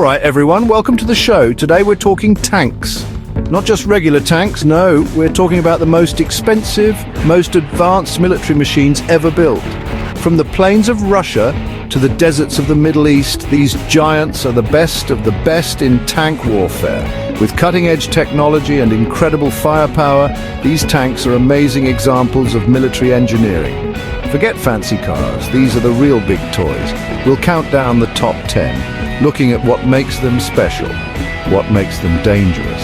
Alright everyone, welcome to the show. Today we're talking tanks. Not just regular tanks, no, we're talking about the most expensive, most advanced military machines ever built. From the plains of Russia to the deserts of the Middle East, these giants are the best of the best in tank warfare. With cutting-edge technology and incredible firepower, these tanks are amazing examples of military engineering. Forget fancy cars, these are the real big toys. We'll count down the top 10, looking at what makes them special, what makes them dangerous,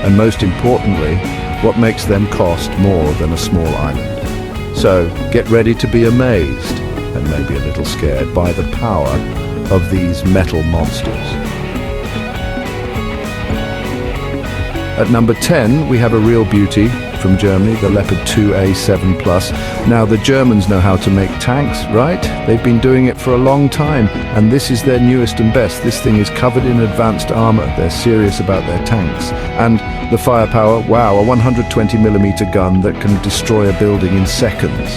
and most importantly, what makes them cost more than a small island. So, get ready to be amazed, and maybe a little scared, by the power of these metal monsters. At number 10, we have a real beauty from Germany, the Leopard 2A7 Plus. Now, the Germans know how to make tanks, right? They've been doing it for a long time, and this is their newest and best. This thing is covered in advanced armor. They're serious about their tanks. And the firepower, wow, a 120mm gun that can destroy a building in seconds.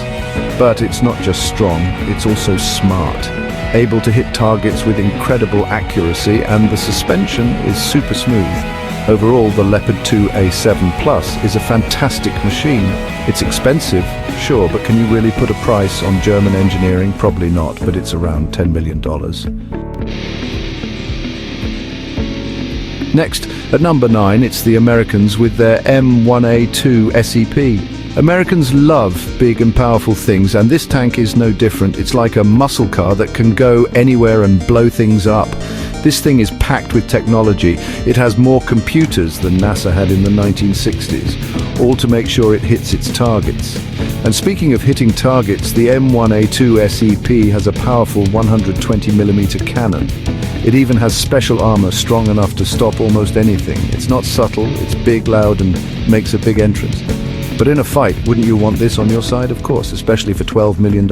But it's not just strong, it's also smart. Able to hit targets with incredible accuracy, and the suspension is super smooth. Overall, the Leopard 2A7 Plus is a fantastic machine. It's expensive, sure, but can you really put a price on German engineering? Probably not, but it's around $10 million. Next, at number 9, it's the Americans with their M1A2 SEP. Americans love big and powerful things, and this tank is no different. It's like a muscle car that can go anywhere and blow things up. This thing is packed with technology. It has more computers than NASA had in the 1960s, all to make sure it hits its targets. And speaking of hitting targets, the M1A2 SEP has a powerful 120mm cannon. It even has special armor strong enough to stop almost anything. It's not subtle, it's big, loud, and makes a big entrance. But in a fight, wouldn't you want this on your side? Of course, especially for $12 million.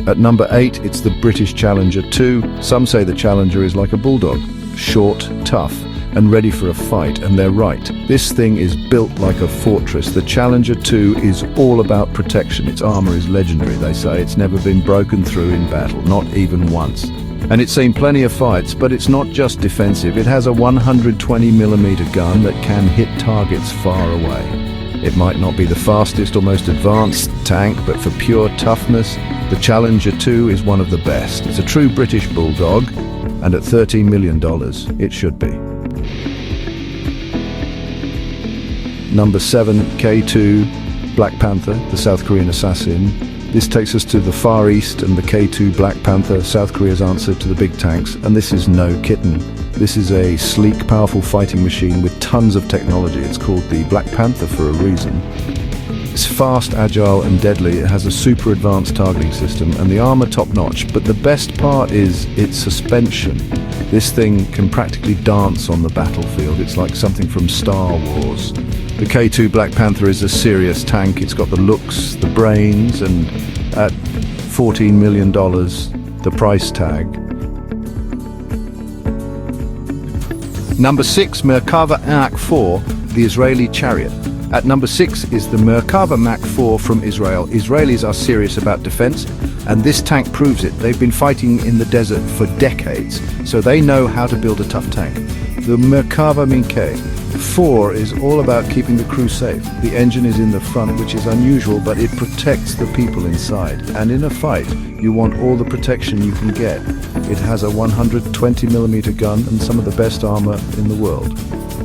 At number 8, it's the British Challenger 2. Some say the Challenger is like a bulldog, short, tough, and ready for a fight, and they're right. This thing is built like a fortress. The Challenger 2 is all about protection. Its armor is legendary, they say. It's never been broken through in battle, not even once. And it's seen plenty of fights, but it's not just defensive. It has a 120mm gun that can hit targets far away. It might not be the fastest or most advanced tank, but for pure toughness, the Challenger 2 is one of the best. It's a true British bulldog, and at $13 million, it should be. Number 7, K2 Black Panther, the South Korean assassin. This takes us to the Far East and the K2 Black Panther, South Korea's answer to the big tanks, and this is no kitten. This is a sleek, powerful fighting machine with tons of technology. It's called the Black Panther for a reason. It's fast, agile, and deadly. It has a super advanced targeting system, and the armor top-notch, but the best part is its suspension. This thing can practically dance on the battlefield. It's like something from Star Wars. The K2 Black Panther is a serious tank. It's got the looks, the brains, and at $14 million, the price tag. Number 6, Merkava Mach-4, the Israeli chariot. At number 6 is the Merkava Mach-4 from Israel. Israelis are serious about defense, and this tank proves it. They've been fighting in the desert for decades, so they know how to build a tough tank. The Merkava Mach-4 is all about keeping the crew safe. The engine is in the front, which is unusual, but it protects the people inside. And in a fight, you want all the protection you can get. It has a 120mm gun and some of the best armor in the world.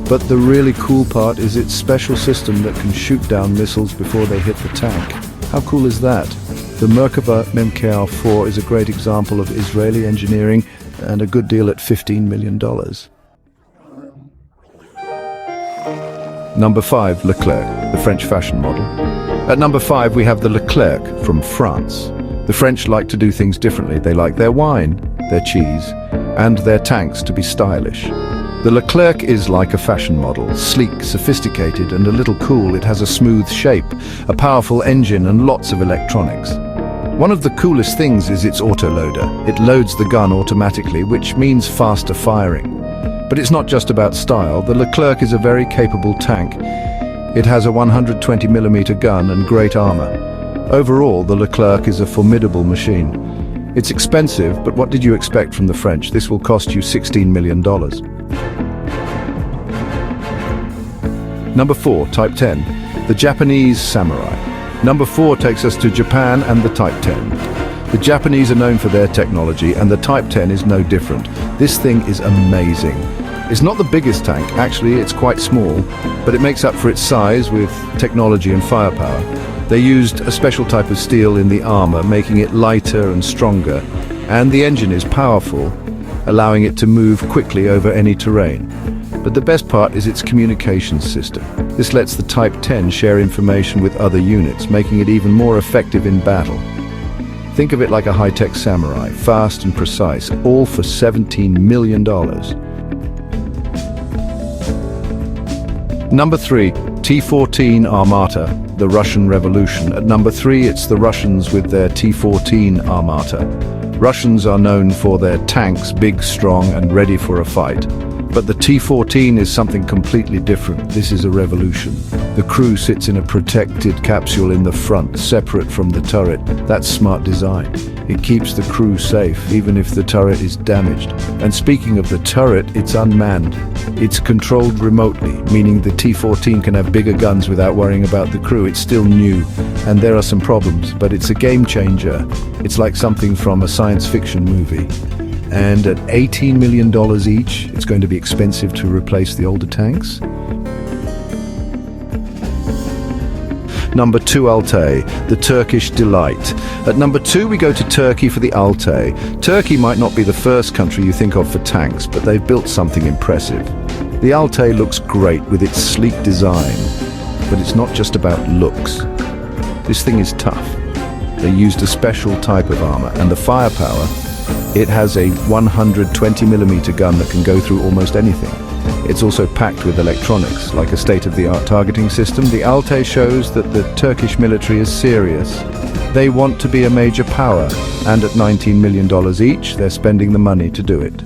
But the really cool part is its special system that can shoot down missiles before they hit the tank. How cool is that? The Merkava Mach-4 is a great example of Israeli engineering and a good deal at $15 million. Number 5, Leclerc, the French fashion model. At number 5, we have the Leclerc from France. The French like to do things differently. They like their wine, their cheese, and their tanks to be stylish. The Leclerc is like a fashion model, sleek, sophisticated, and a little cool. It has a smooth shape, a powerful engine, and lots of electronics. One of the coolest things is its autoloader. It loads the gun automatically, which means faster firing. But it's not just about style. The Leclerc is a very capable tank. It has a 120mm gun and great armor. Overall, the Leclerc is a formidable machine. It's expensive, but what did you expect from the French? This will cost you $16 million. Number 4, Type 10, the Japanese Samurai. Number 4 takes us to Japan and the Type 10. The Japanese are known for their technology, and the Type 10 is no different. This thing is amazing. It's not the biggest tank, actually it's quite small, but it makes up for its size with technology and firepower. They used a special type of steel in the armor, making it lighter and stronger, and the engine is powerful, allowing it to move quickly over any terrain. But the best part is its communications system. This lets the Type 10 share information with other units, making it even more effective in battle. Think of it like a high-tech samurai, fast and precise, all for $17 million. Number 3, T-14 Armata, the Russian Revolution. At number 3, it's the Russians with their T-14 Armata. Russians are known for their tanks, big, strong, and ready for a fight. But the T-14 is something completely different. This is a revolution. The crew sits in a protected capsule in the front, separate from the turret. That's smart design. It keeps the crew safe, even if the turret is damaged. And speaking of the turret, it's unmanned. It's controlled remotely, meaning the T-14 can have bigger guns without worrying about the crew. It's still new, and there are some problems, but it's a game changer. It's like something from a science fiction movie. And at $18 million each, it's going to be expensive to replace the older tanks. Number 2, Altay, the Turkish delight. At number 2, we go to Turkey for the Altay. Turkey might not be the first country you think of for tanks, but they've built something impressive. The Altay looks great with its sleek design, but it's not just about looks. This thing is tough. They used a special type of armor, and the firepower. It has a 120mm gun that can go through almost anything. It's also packed with electronics, like a state-of-the-art targeting system. The Altay shows that the Turkish military is serious. They want to be a major power, and at $19 million each, they're spending the money to do it.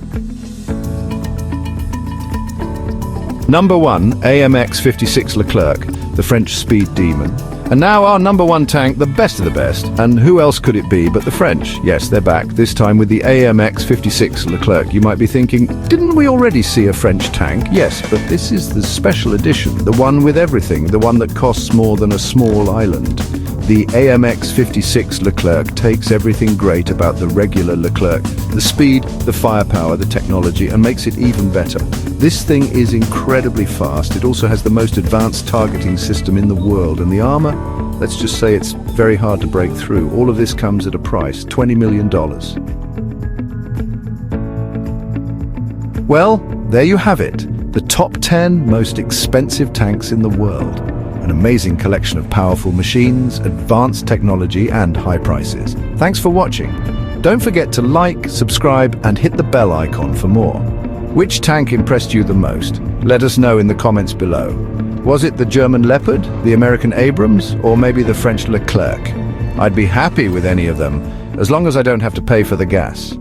Number 1, AMX-56 Leclerc, the French speed demon. And now our number 1 tank, the best of the best. And who else could it be but the French? Yes, they're back, this time with the AMX-56 Leclerc. You might be thinking, didn't we already see a French tank? Yes, but this is the special edition, the one with everything, the one that costs more than a small island. The AMX-56 Leclerc takes everything great about the regular Leclerc, the speed, the firepower, the technology, and makes it even better. This thing is incredibly fast. It also has the most advanced targeting system in the world, and the armor, let's just say it's very hard to break through. All of this comes at a price, $20 million. Well, there you have it, the top 10 most expensive tanks in the world. An amazing collection of powerful machines, advanced technology, and high prices. Thanks for watching. Don't forget to like, subscribe, and hit the bell icon for more. Which tank impressed you the most? Let us know in the comments below. Was it the German Leopard, the American Abrams, or maybe the French Leclerc? I'd be happy with any of them, as long as I don't have to pay for the gas.